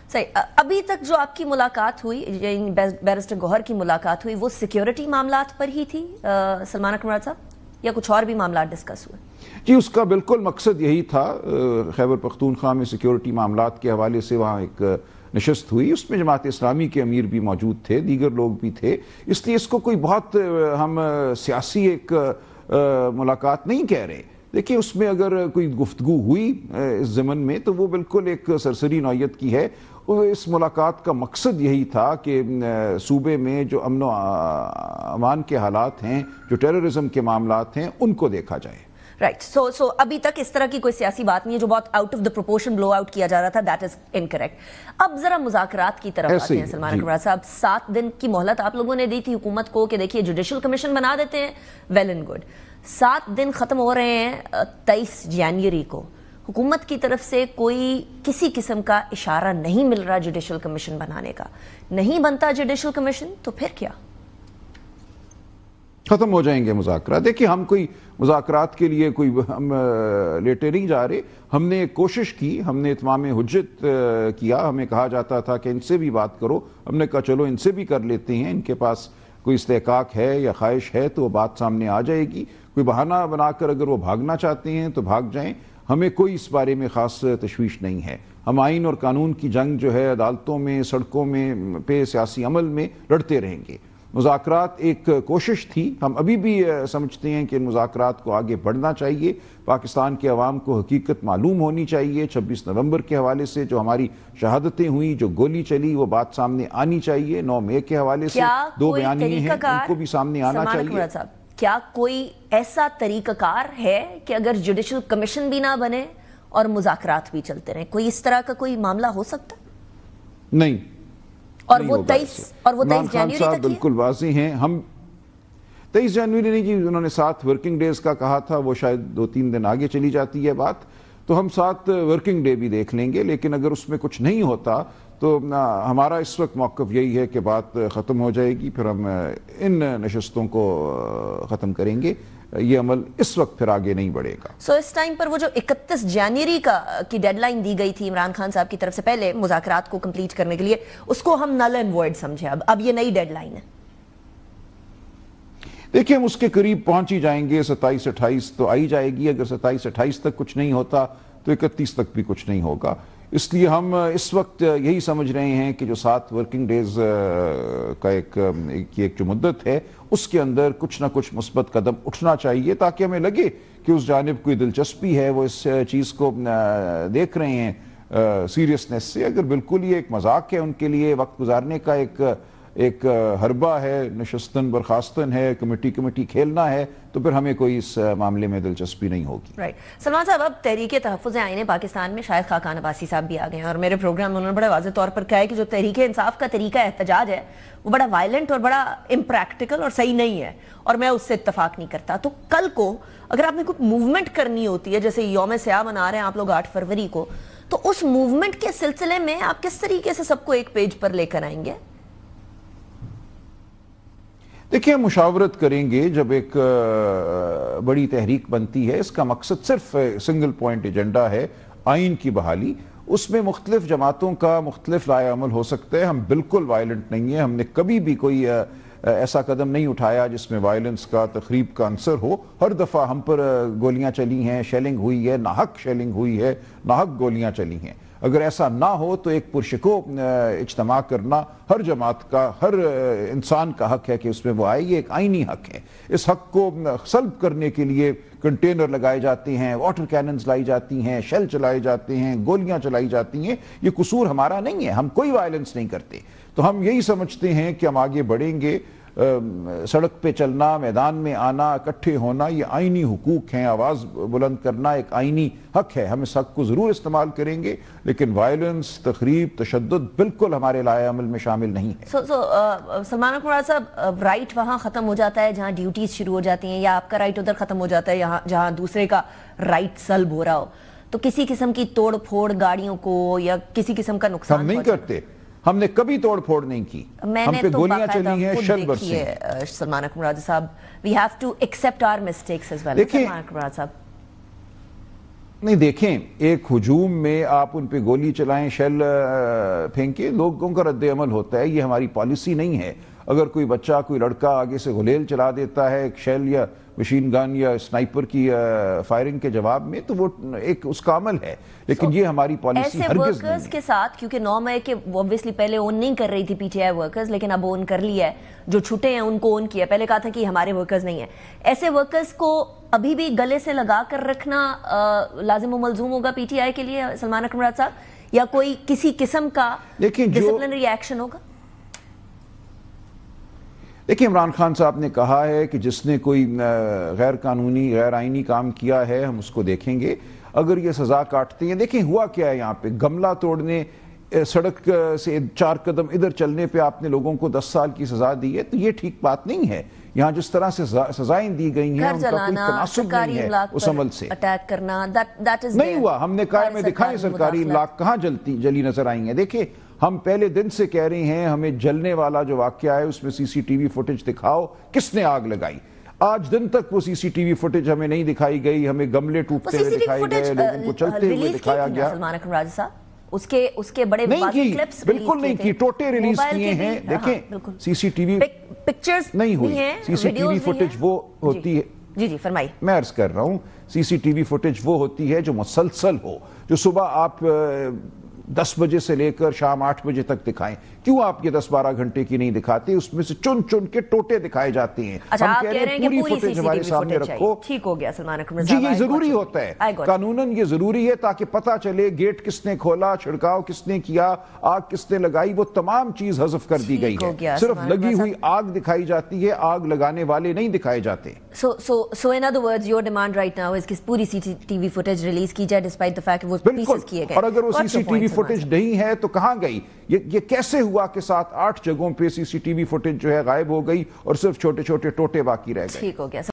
صحیح. ابھی تک جو آپ کی ملاقات ہوئی، یعنی بیرسٹر گوہر کی ملاقات ہوئی، وہ سیکیورٹی معاملات پر ہی تھی سلمان اکرم مراد صاحب، یا کچھ اور بھی معاملات ڈسکس ہوئے؟ جی، اس کا بالکل مقصد یہی تھا. خیبر پختونخوا میں سیکیورٹی معاملات کے حوالے سے وہاں ایک نشست ہوئی، اس میں جماعت اسلامی کے امیر بھی موجود تھے، دیگر لوگ بھی تھے. اس لیے اس کو کوئی بہت ہم سیاسی ایک ملاقات نہیں کہہ رہے. دیکھیں، اس میں اگر کوئی گفتگو ہوئی اس ضمن میں تو وہ بالکل ایک سرسری نوعیت کی ہے. اس ملاقات کا مقصد یہی تھا کہ صوبے میں جو امن و امان کے حالات ہیں، جو ٹیررزم کے معاملات ہیں، ان کو دیکھا جائے. رائٹ. سو ابھی تک اس طرح کی کوئی سیاسی بات نہیں ہے جو بہت out of the proportion blow out کیا جا رہا تھا. That is incorrect. اب ذرا مذاکرات کی طرف آتے ہیں سلمان اکرم مراد صاحب. 7 دن کی مہلت آپ لوگوں نے دی تھی حکومت کو کہ دیکھیے جوڈیشل کمیشن بنا دیتے ہیں، ویل اینڈ گڈ. 7 دن ختم ہو رہے ہیں 23 جنوری کو. حکومت کی طرف سے کوئی کسی قسم کا اشارہ نہیں مل رہا جوڈیشل کمیشن بنانے کا. نہیں بنتا جوڈیشل کمیشن تو پھر کیا؟ ختم ہو جائیں گے مذاکرات. دیکھیں، ہم کوئی مذاکرات کے لیے کوئی ہم لیٹے نہیں جا رہے. ہم نے کوشش کی، ہم نے اتمام حجت کیا. ہمیں کہا جاتا تھا کہ ان سے بھی بات کرو. ہم نے کہا چلو ان سے بھی کر لیتے ہیں. ان کے پاس کوئی استحقاق ہے یا خواہش ہے تو وہ بات سامنے آ جائے گی. کوئی بہانہ بنا کر اگر وہ بھاگنا چاہتے ہیں تو بھاگ جائیں. ہمیں کوئی اس بارے میں خاص تشویش نہیں ہے. ہم آئین اور قانون کی جنگ جو ہے عدالتوں میں، سڑکوں میں، پہ سیاسی عمل میں لڑتے رہیں گے. مذاکرات ایک کوشش تھی. ہم ابھی بھی سمجھتے ہیں کہ ان مذاکرات کو آگے بڑھنا چاہیے. پاکستان کے عوام کو حقیقت معلوم ہونی چاہیے. 26 نومبر کے حوالے سے جو ہماری شہادتیں ہوئیں، جو گولی چلی، وہ بات سامنے آنی چاہیے. 9 مئی کے حوالے سے 2 بیانیے ہیں، ان کو بھی سامنے آنا چاہیے. کیا کوئی ایسا طریقہ کار ہے کہ اگر جوڈیشل کمیشن بھی نہ بنے اور مذاکرات بھی چلتے رہیں، کوئی اس طرح کا کوئی معاملہ ہو سکتا؟ نہیں. اور وہ 23 جنوری تک بالکل واضح ہیں. ہم 23 جنوری نہیں جی، انہوں نے 7 ورکنگ ڈیز کا کہا تھا. وہ شاید 2-3 دن آگے چلی جاتی ہے بات. تو ہم 7 ورکنگ ڈے بھی دیکھ لیں گے. لیکن اگر اس میں کچھ نہیں ہوتا تو ہمارا اس وقت موقف یہی ہے کہ بات ختم ہو جائے گی. پھر ہم ان نشستوں کو ختم کریں گے. یہ عمل اس وقت پھر آگے نہیں بڑھے گا. سو اس ٹائم پر وہ جو 31 جنوری کی ڈیڈ لائن دی گئی تھی عمران خان صاحب کی طرف سے پہلے مذاکرات کو کمپلیٹ کرنے کے لیے، اس کو ہم نل اینڈ وائڈ سمجھے. اب یہ نئی ڈیڈ لائن ہے. دیکھیں، ہم اس کے قریب پہنچ ہی جائیں گے. 27-28 تو آئی جائے گی. اگر 27-28 تک کچھ نہیں ہوتا تو 31 تک بھی کچھ نہیں ہوگا. اس لیے ہم اس وقت یہی سمجھ رہے ہیں کہ جو 7 ورکنگ ڈیز کا ایک جو مدت ہے، اس کے اندر کچھ نہ کچھ مثبت قدم اٹھنا چاہیے تاکہ ہمیں لگے کہ اس جانب کوئی دلچسپی ہے، وہ اس چیز کو دیکھ رہے ہیں سیریسنس سے. اگر بالکل یہ ایک مذاق ہے ان کے لیے، وقت گزارنے کا ایک حربہ ہے، نشستن برخاستن ہے، کمیٹی کھیلنا ہے، تو پھر ہمیں کوئی اس معاملے میں دلچسپی نہیں ہوگی. رائٹ. سلمان صاحب، اب تحریک تحفظ آئین پاکستان میں شاہد خاقان عباسی صاحب بھی آ گئے ہیں، اور میرے پروگرام میں انہوں نے بڑا واضح طور پر کہا ہے کہ جو تحریک انصاف کا طریقہ احتجاج ہے وہ بڑا وائلنٹ اور بڑا امپریکٹیکل اور صحیح نہیں ہے، اور میں اس سے اتفاق نہیں کرتا. تو کل کو اگر آپ نے کوئی موومنٹ کرنی ہوتی ہے، جیسے یوم سیاہ منا رہے ہیں آپ لوگ 8 فروری کو، تو اس موومنٹ کے سلسلے میں آپ کس طریقے سے سب کو ایک پیج پر لے کر آئیں گے؟ دیکھیں، مشاورت کریں گے. جب ایک بڑی تحریک بنتی ہے، اس کا مقصد صرف سنگل پوائنٹ ایجنڈا ہے، آئین کی بحالی. اس میں مختلف جماعتوں کا مختلف رائے عمل ہو سکتا ہے. ہم بالکل وائلنٹ نہیں ہیں. ہم نے کبھی بھی کوئی ایسا قدم نہیں اٹھایا جس میں وائلنس کا، تخریب کا عنصر ہو. ہر دفعہ ہم پر گولیاں چلی ہیں، شیلنگ ہوئی ہے، ناحق شیلنگ ہوئی ہے، ناحق گولیاں چلی ہیں. اگر ایسا نہ ہو تو ایک پرشکو اجتماع کرنا ہر جماعت کا، ہر انسان کا حق ہے کہ اس میں وہ آئے. یہ ایک آئینی حق ہے. اس حق کو سلب کرنے کے لیے کنٹینر لگائے جاتے ہیں، واٹر کیننز لائی جاتی ہیں، شیل چلائے جاتے ہیں، گولیاں چلائی جاتی ہیں. یہ قصور ہمارا نہیں ہے. ہم کوئی وائلنس نہیں کرتے. تو ہم یہی سمجھتے ہیں کہ ہم آگے بڑھیں گے. سڑک پہ چلنا، میدان میں آنا، اکٹھے ہونا، یہ آئینی حقوق ہیں. آواز بلند کرنا ایک آئینی حق ہے. ہم اس حق کو ضرور استعمال کریں گے، لیکن وائلنس، تخریب، تشدد بالکل ہمارے لائحہ عمل میں شامل نہیں ہے. سلمان اکرم مراد صاحب، رائٹ وہاں ختم ہو جاتا ہے جہاں ڈیوٹیز شروع ہو جاتی ہیں، یا آپ کا رائٹ ادھر ختم ہو جاتا ہے جہاں دوسرے کا رائٹ سلب ہو رہا ہو؟ تو کسی قسم کی توڑ پھوڑ گاڑیوں کو یا کسی قسم کا نقصان ہم نہیں کرتے. ہم نے کبھی توڑ پھوڑ نہیں کی. ہم پہ گولیاں چلی ہیں، شل برسی ہیں. سلمان اکرم مراد صاحب، we have to accept our mistakes as well. Salman اکرم مراد صاحب، نہیں دیکھیں، ایک ہجوم میں آپ ان پہ گولی چلائیں، شیل پھینکیں، لوگوں کا رد عمل ہوتا ہے، یہ ہماری پالیسی نہیں ہے۔ اگر کوئی بچہ، کوئی لڑکا آگے سے غلیل چلا دیتا ہے ایک شیل یا مشین گن یا سنائپر کی فائرنگ کے جواب میں، تو وہ ایک اس کا عمل ہے، لیکن یہ ہماری پالیسی ایسے ہرگز نہیں ورکرز ہے۔ کے ساتھ، کیونکہ 9 مئی کے obviously پہلے اون نہیں کر رہی تھی پی ٹی آئی ورکرز، لیکن اب اون کر لیا ہے، جو چھٹے ہیں ان کو اون کیا، پہلے کہا تھا کہ ہمارے ورکرز نہیں ہیں، ایسے ورکرز کو ابھی بھی گلے سے لگا کر رکھنا لازم و ملزوم ہوگا پی ٹی آئی کے لیے سلمان اکرم مراد صاحب، یا کوئی کسی قسم کا ڈسپلنری ایکشن ہوگا؟ دیکھیں، عمران خان صاحب نے کہا ہے کہ جس نے کوئی غیر قانونی، غیر آئینی کام کیا ہے ہم اس کو دیکھیں گے، اگر یہ سزا کاٹتے ہیں۔ دیکھیں ہوا کیا ہے یہاں پہ، گملہ توڑنے، سڑک سے 4 قدم ادھر چلنے پہ آپ نے لوگوں کو 10 سال کی سزا دی ہے، تو یہ ٹھیک بات نہیں ہے۔ یہاں جس طرح سے سزائیں دی گئی ہیں ان کا کوئی تناسب نہیں ہے اس عمل سے۔ اٹیک کرنا نہیں ہوا، ہم نے کہا میں دکھائیں سرکاری املاک کہاں جلی نظر آئی ہیں۔ دیکھیں ہم پہلے دن سے کہہ رہے ہیں ہمیں جلنے والا جو واقعہ ہے اس میں سی سی ٹی وی فوٹیج دکھاؤ، کس نے آگ لگائی۔ آج دن تک وہ سی سی ٹی وی فوٹیج ہمیں نہیں دکھائی گئی، ہمیں گملے ٹوٹتے ہوئے دکھائے گئے، لوگوں کو چلتے ہوئے دکھایا گیا۔ سلمان اکرم راجہ صاحب اس کے بڑے نہیں کی، بالکل نہیں کی، ٹوٹے ریلیز کیے ہیں۔ دیکھیں سی سی ٹی وی پکچرز نہیں ہوئی، سی سی ٹی وی فوٹیج وہ ہوتی ہے، جی فرمائیے، میں عرض کر رہا ہوں سی سی ٹی وی فوٹیج وہ ہوتی ہے جو مسلسل ہو، جو صبح آپ 10 بجے سے لے کر شام 8 بجے تک دکھائیں۔ کیوں آپ یہ 10-12 گھنٹے کی نہیں دکھاتے؟ اس میں سے چن چن کے ٹوٹے دکھائے جاتے ہیں۔ ہم کہہ رہے ہیں کہ پوری فوٹیج ہمارے سامنے رکھو۔ ٹھیک ہو گیا سلمان اکرم جی یہ ضروری ہوتا ہے، قانوناً یہ ضروری ہے تاکہ پتہ چلے گیٹ کس نے کھولا، چھڑکاؤ کس نے کیا، آگ کس نے لگائی، وہ تمام چیز حذف کر دی گئی ہے۔ صرف لگی ہوئی آگ دکھائی جاتی ہے، آگ لگانے والے نہیں دکھائے جاتے۔ So in other words, your demand right now is کہ پوری CCTV footage release کی جائے despite the fact کہ وہ پیسز کیے گئے۔ اور اگر وہ سی سی ٹی وی فوٹیج نہیں ہے تو کہاں گئی؟ یہ کیسے ہوا کہ 7-8 جگہوں پہ سی سی ٹی وی فوٹیج جو ہے غائب ہو گئی اور صرف چھوٹے چھوٹے ٹوٹے باقی رہ گئے؟ ٹھیک ہو گیا۔